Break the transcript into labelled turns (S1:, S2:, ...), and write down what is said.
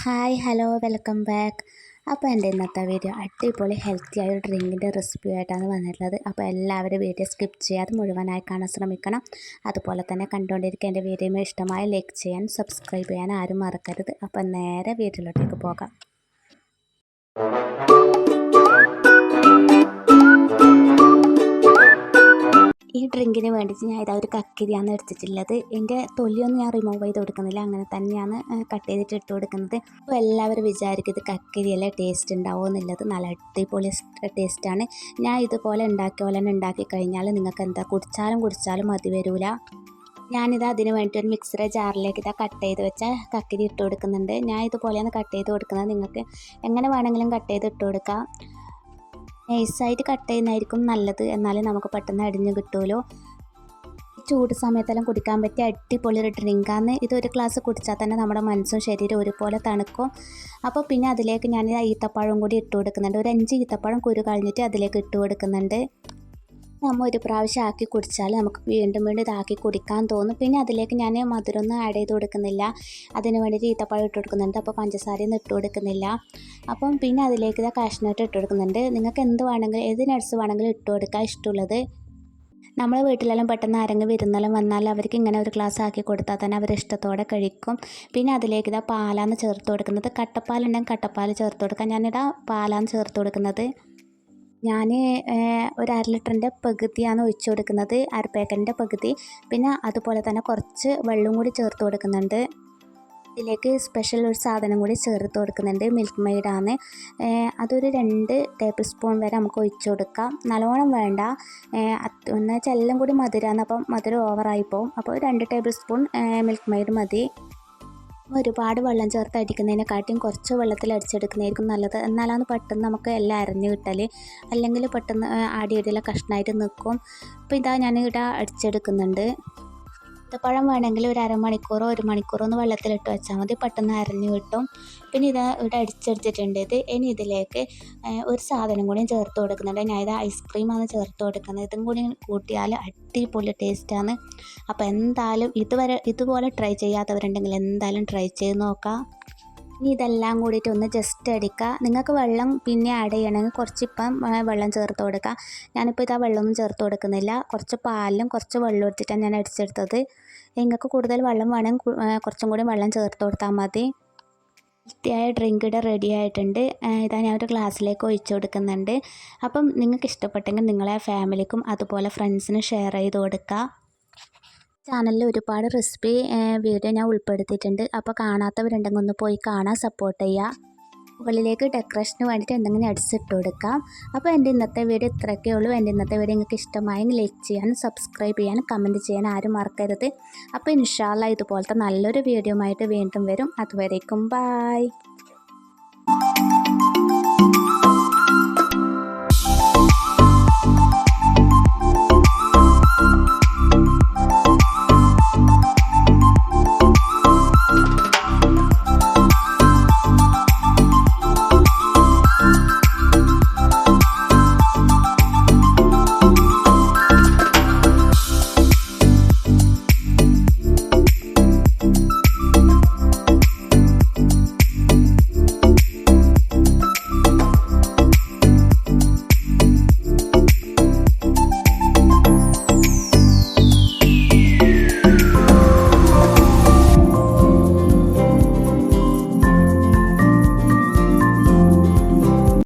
S1: Hi hello welcome back. അപ്പോൾ എൻ്റെ ഇന്നത്തെ വീഡിയോ അടിപൊളി ഹെൽത്തി ആയ ഒരു ഡ്രിങ്കിൻ്റെ റെസിപ്പി ആയിട്ടാണ് വന്നിട്ടുള്ളത്. അപ്പോൾ എല്ലാവരും വീഡിയോ സ്കിപ്പ് ചെയ്യാതെ മുഴുവനായി കാണാൻ ശ്രമിക്കണം. അതുപോലെ തന്നെ കണ്ടുകൊണ്ടിരിക്കുക എൻ്റെ വീഡിയോ ഇഷ്ടമായ ലൈക്ക് ചെയ്യാൻ സബ്സ്ക്രൈബ് ചെയ്യാൻ ആരും മറക്കരുത്. അപ്പോൾ നേരെ വീഡിയോയിലോട്ടേക്ക് പോകാം. ഈ ഡ്രിങ്കിന് വേണ്ടിയിട്ട് ഞാൻ ഇതാ ഒരു കക്കിരിയാണ് എടുത്തിട്ടുള്ളത്. എൻ്റെ തൊലിയൊന്നും ഞാൻ റിമൂവ് ചെയ്ത് കൊടുക്കുന്നില്ല, അങ്ങനെ തന്നെയാണ് കട്ട് ചെയ്തിട്ട് ഇട്ട് കൊടുക്കുന്നത്. അപ്പോൾ എല്ലാവരും വിചാരിക്കും ഇത് കക്കിരിയല്ലേ ടേസ്റ്റ് ഉണ്ടാവുമോ എന്നുള്ളത്. നല്ല അടിപൊളി ടേസ്റ്റാണ്. ഞാൻ ഇതുപോലെ ഉണ്ടാക്കിയ പോലെ തന്നെ ഉണ്ടാക്കി കഴിഞ്ഞാൽ നിങ്ങൾക്ക് എന്താ കുടിച്ചാലും മതി വരില്ല. ഞാനിത് അതിന് വേണ്ടിയിട്ട് ഒരു മിക്സിയുടെ ജാറിലേക്ക് ഇതാ കട്ട് ചെയ്ത് വെച്ച കക്കിരി ഇട്ട് കൊടുക്കുന്നുണ്ട്. ഞാൻ ഇതുപോലെയാണ് കട്ട് ചെയ്ത് കൊടുക്കുന്നത്. നിങ്ങൾക്ക് എങ്ങനെ വേണമെങ്കിലും കട്ട് ചെയ്ത് ഇട്ട് കൊടുക്കാം. നൈസായിട്ട് കട്ട് ചെയ്യുന്നതായിരിക്കും നല്ലത്, എന്നാലും നമുക്ക് പെട്ടെന്ന് അടിഞ്ഞ് കിട്ടുമല്ലോ. ചൂട് സമയത്തെല്ലാം കുടിക്കാൻ പറ്റിയ അടിപൊളി ഒരു ഡ്രിങ്കാണ്. ഇതൊരു ഗ്ലാസ് കുടിച്ചാൽ തന്നെ നമ്മുടെ മനസ്സും ശരീരം ഒരുപോലെ തണുക്കും. അപ്പോൾ പിന്നെ അതിലേക്ക് ഞാൻ ഈത്തപ്പഴം കൂടി ഇട്ട് കൊടുക്കുന്നുണ്ട്. ഒരു 5 ഈത്തപ്പഴം കുരു കളഞ്ഞിട്ട് അതിലേക്ക് ഇട്ട് കൊടുക്കുന്നുണ്ട്. നമ്മൾ ഒരു പ്രാവശ്യം ആക്കി കുടിച്ചാൽ നമുക്ക് വീണ്ടും ഇതാക്കി കുടിക്കാൻ തോന്നും. പിന്നെ അതിലേക്ക് ഞാൻ മധുരമൊന്നും ആഡ് ചെയ്ത് കൊടുക്കുന്നില്ല. അതിന് വേണ്ടിയിട്ട് ഈത്തപ്പഴം ഇട്ട് കൊടുക്കുന്നുണ്ട്. അപ്പോൾ പഞ്ചസാരയൊന്നും ഇട്ട് കൊടുക്കുന്നില്ല. അപ്പം പിന്നെ അതിലേക്ക് കാഷ്നട്ട് ഇട്ട് കൊടുക്കുന്നുണ്ട്. നിങ്ങൾക്ക് എന്ത് വേണമെങ്കിലും ഏത് നട്ട്സ് വേണമെങ്കിലും ഇട്ട് കൊടുക്കുക ഇഷ്ടമുള്ളത്. നമ്മളെ വീട്ടിലെല്ലാം പെട്ടെന്ന് ആരെങ്കിലും വിരുന്നെല്ലാം വന്നാൽ അവർക്ക് ഇങ്ങനെ ഒരു ഗ്ലാസ് ആക്കി കൊടുത്താൽ തന്നെ അവർ ഇഷ്ടത്തോടെ കഴിക്കും. പിന്നെ അതിലേക്ക് പാലാണ് ചേർത്ത് കൊടുക്കുന്നത്. കട്ടപ്പാലുണ്ടെങ്കിൽ കട്ടപ്പാൽ ചേർത്ത് കൊടുക്കാം. പാലാണ് ചേർത്ത് കൊടുക്കുന്നത്. ഞാൻ ഒരു 1/2 ലിറ്ററിൻ്റെ പകുതിയാണ് ഒഴിച്ചു കൊടുക്കുന്നത്, അരപ്പേക്കലിൻ്റെ പകുതി. പിന്നെ അതുപോലെ തന്നെ കുറച്ച് വെള്ളം കൂടി ചേർത്ത് കൊടുക്കുന്നുണ്ട്. ഇതിലേക്ക് സ്പെഷ്യൽ ഒരു സാധനം കൂടി ചേർത്ത് കൊടുക്കുന്നുണ്ട്. മിൽക്ക് മെയ്ഡാണ്. അതൊരു 2 ടേബിൾ സ്പൂൺ വരെ നമുക്ക് ഒഴിച്ചു കൊടുക്കാം. നല്ലോണം വേണ്ട, എന്നുവെച്ചാൽ എല്ലാം കൂടി മധുരമാണ്, അപ്പം മധുരം ഓവറായി പോകും. അപ്പോൾ 2 ടേബിൾ സ്പൂൺ മിൽക്ക് മെയ്ഡ് മതി. ഒരുപാട് വെള്ളം ചേർത്ത് അടിക്കുന്നതിനെക്കാട്ടിയും കുറച്ച് വെള്ളത്തിൽ അടിച്ചെടുക്കുന്നതായിരിക്കും നല്ലത്. എന്നാലാണ് പെട്ടെന്ന് നമുക്ക് എല്ലാം അരഞ്ഞ് കിട്ടൽ, അല്ലെങ്കിൽ പെട്ടെന്ന് ആടിയിടയിലെ കഷ്ണമായിട്ട് നിൽക്കും. അപ്പോൾ ഇതാ ഞാൻ ഇവിടെ അടിച്ചെടുക്കുന്നുണ്ട്. ഈത്തപ്പഴം വേണമെങ്കിൽ ഒരു അരമണിക്കൂറോ 1 മണിക്കൂറോ ഒന്ന് വെള്ളത്തിലിട്ട് വെച്ചാൽ മതി, പെട്ടെന്ന് അരഞ്ഞു കിട്ടും. പിന്നെ ഇത് ഇവിടെ അടിച്ചെടുത്തിട്ടുണ്ട്. ഇനി ഇതിലേക്ക് ഒരു സാധനം കൂടി ചേർത്ത് കൊടുക്കുന്നുണ്ട്. ഞാൻ ഇത് ഐസ്ക്രീമാണ് ചേർത്ത് കൊടുക്കുന്നത്. ഇതും കൂടി കൂട്ടിയാൽ അടിപൊളി ടേസ്റ്റാണ്. അപ്പോൾ എന്തായാലും ഇതുപോലെ ട്രൈ ചെയ്യാത്തവരുണ്ടെങ്കിൽ എന്തായാലും ട്രൈ ചെയ്ത് നോക്കാം. ഇനി ഇതെല്ലാം കൂടിയിട്ട് ഒന്ന് ജസ്റ്റ് അടിക്കുക. നിങ്ങൾക്ക് വെള്ളം പിന്നെ ആഡ് ചെയ്യണമെങ്കിൽ കുറച്ചിപ്പം വെള്ളം ചേർത്ത് കൊടുക്കുക. ഞാനിപ്പോൾ വെള്ളമൊന്നും ചേർത്ത് കൊടുക്കുന്നില്ല. കുറച്ച് പാലിലും കുറച്ച് വെള്ളം എടുത്തിട്ടാണ് ഞാൻ അടിച്ചെടുത്തത്. നിങ്ങൾക്ക് കൂടുതൽ വെള്ളം വേണമെങ്കിൽ കുറച്ചും കൂടി വെള്ളം ചേർത്ത് കൊടുത്താൽ മതി. ഹെൽത്തിയായ ഡ്രിങ്ക് ഇവിടെ റെഡി ആയിട്ടുണ്ട്. ഇതാ ഞാൻ ഒരു ഗ്ലാസ്സിലേക്ക് ഒഴിച്ചു കൊടുക്കുന്നുണ്ട്. അപ്പം നിങ്ങൾക്ക് ഇഷ്ടപ്പെട്ടെങ്കിൽ നിങ്ങളെ ഫാമിലിക്കും അതുപോലെ ഫ്രണ്ട്സിനും ഷെയർ ചെയ്ത് കൊടുക്കുക. ചാനലിൽ ഒരുപാട് റെസിപ്പി വീഡിയോ ഞാൻ ഉൾപ്പെടുത്തിയിട്ടുണ്ട്. അപ്പോൾ കാണാത്തവരുണ്ടെങ്കിൽ ഒന്ന് പോയി കാണാൻ സപ്പോർട്ട് ചെയ്യുക. മുകളിലേക്ക് ഡെക്കറേഷന് വേണ്ടിയിട്ട് എന്തെങ്കിലും അടിച്ചിട്ട് കൊടുക്കാം. അപ്പോൾ എൻ്റെ ഇന്നത്തെ വീഡിയോ ഇത്രയൊക്കെ ഉള്ളൂ. എൻ്റെ ഇന്നത്തെ വീഡിയോ നിങ്ങൾക്ക് ഇഷ്ടമായെങ്കിൽ ലൈക്ക് ചെയ്യാനും സബ്സ്ക്രൈബ് ചെയ്യാനും കമൻറ്റ് ചെയ്യാൻ ആരും മറക്കരുത്. അപ്പോൾ ഇൻഷാ അല്ലാഹ് ഇതുപോലത്തെ നല്ലൊരു വീഡിയോ ആയിട്ട് വീണ്ടും വരും. അതുവരേക്കും ബൈ.